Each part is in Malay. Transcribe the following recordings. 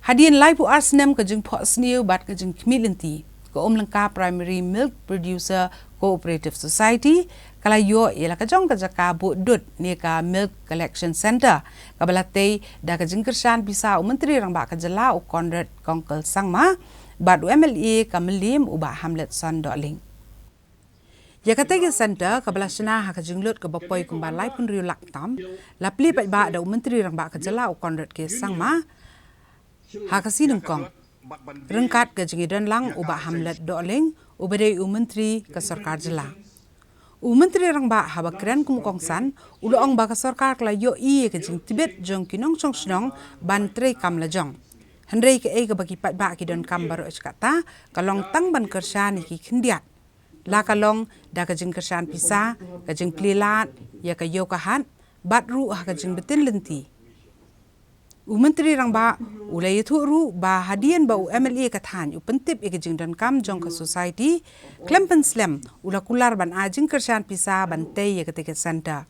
Hadian lai pu arsnem ka jeng pot snew bat ka jeng kmilinti ko Umlyngka Primary Milk Producer Cooperative Society kala yo ialah ka jong ka jaka bu dut ni ka Milk Collection Center ka balate da ka jeng kersan bisa menteri rang ba ka jela u Conrad Kongkel sangma bat MLA ka melim u ba Hamlet Son Doling. Ya kata ke center ka balasna ha ka jenglut ka bapoi kumbalai pun riu lak tam lapli pai ba da menteri rang ba ka jela u Conrad ke sangma ha kasi nengkong rengkat ke jengidan lang uba Hamlet Doling ubade menteri ke sarkar jela menteri rang ba ha bakren kum kongsan uloong ba ka sarkar kla yo i ke jeng tibet jong kinong chong snong ban tre kam la jong handrei ke e ke bagi pat ba ki don kam baro kata kalong tang ban kersan ki khindiat la kalong da ka jeng kersan pisa ka jeng plilat ya ka yo ka han bat ru ha ka jeng betin lenti menteri rang ba ulai thu ru ba hadian ba MLA ka than u pentip e jing dan kam jong ka society klempen slam ula kular ban ajing kersan pisa ban te ye ka te center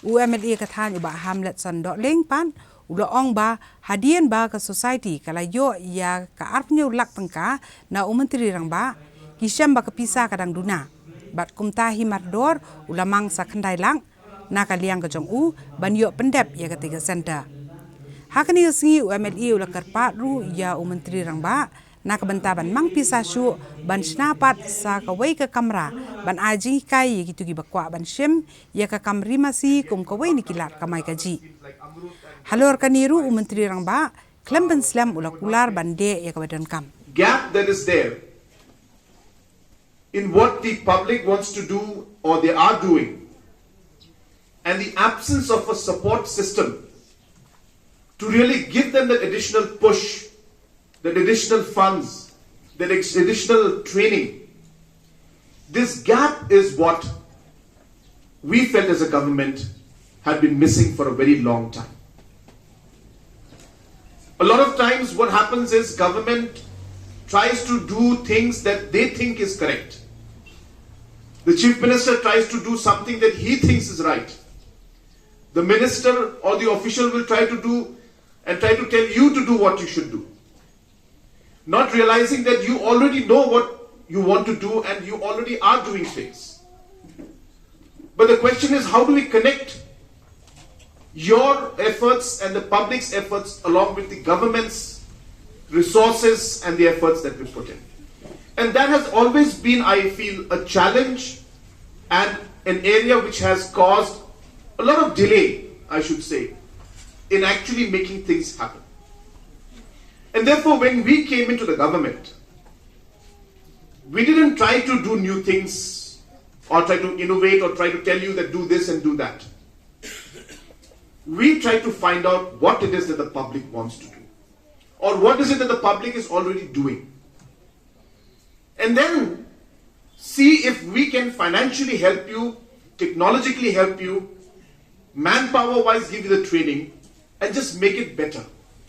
MLA ka than u ba Hamlet Son Doling pan ula ong ba hadian ba ka society kala yo ya ka arpnyo lak tengka na menteri rang ba kisam ba ka pisa kadang duna bat kumta himardor ula mang sa khandai lang na ka liang ka jong u ban yo pendep ye ka te center hakani singi MLA ula karpat ru ya menteri rang ba na kabantaban mang pisa syu ban snapat sa kawai ka kamera ban aji kai gitu gi bakwa ban shim ya ka kamri masi kum kawai nikilat kamai kaji halor kaniru menteri rang ba klemben slam ula kular bande ya kabadan kam gap that is there in what the public wants to do or they are doing and the absence of a support system to really give them that additional push, that additional funds, that additional training. This gap is what we felt as a government had been missing for a very long time. A lot of times what happens is government tries to do things that they think is correct. The Chief Minister tries to do something that he thinks is right. The minister or the official will try to do and try to tell you to do what you should do. Not realizing that you already know what you want to do and you already are doing things. But the question is, how do we connect your efforts and the public's efforts along with the government's resources and the efforts that we put in? And that has always been, I feel, a challenge and an area which has caused a lot of delay, I should say, in actually making things happen. And therefore, when we came into the government, we didn't try to do new things or try to innovate or try to tell you that do this and do that. We tried to find out what it is that the public wants to do or what is it that the public is already doing. And then see if we can financially help you, technologically help you, manpower-wise give you the training, and just make it better.